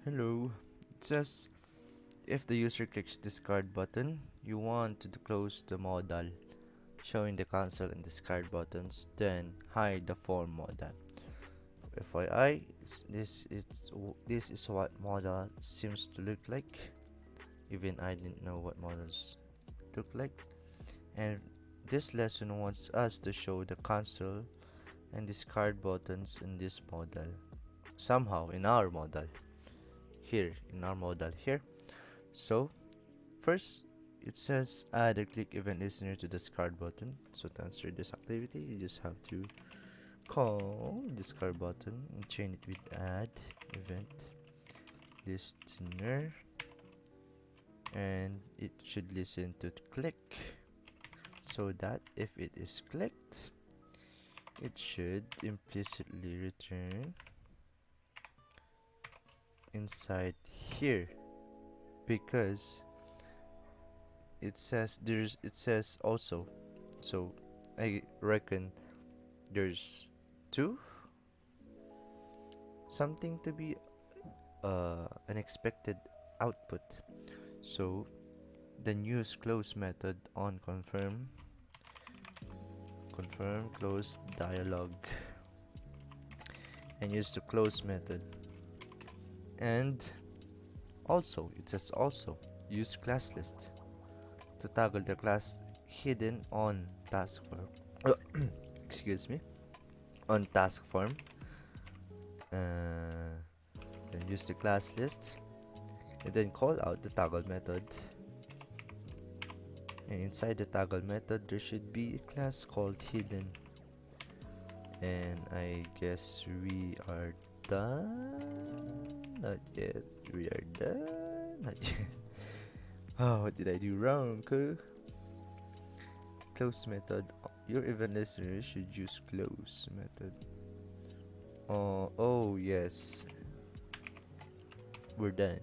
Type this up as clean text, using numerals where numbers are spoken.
Hello. It says if the user clicks discard button, you want to close the modal, showing the cancel and discard buttons, then hide the form modal. FYI, this is what modal seems to look like. Even I didn't know what modals look like. And this lesson wants us to show the cancel and discard buttons in this modal. Somehow in our modal. Here. So first, it says add a click event listener to the discard button. So to answer this activity, you just have to call discard button and chain it with add event listener, and it should listen to click, so that if it is clicked, it should implicitly return inside here, because it says also. So I reckon there's two, something to be an expected output. So then use close method on confirm close dialog, and use the close method. And also, it says also use class list to toggle the class hidden on task form. Excuse me, on task form. Then use the class list and then call out the toggle method. And inside the toggle method, there should be a class called hidden. And I guess we are done. Not yet. We are done. Not yet. Oh, what did I do wrong? Close method. Your event listener should use close method. Oh yes. We're done.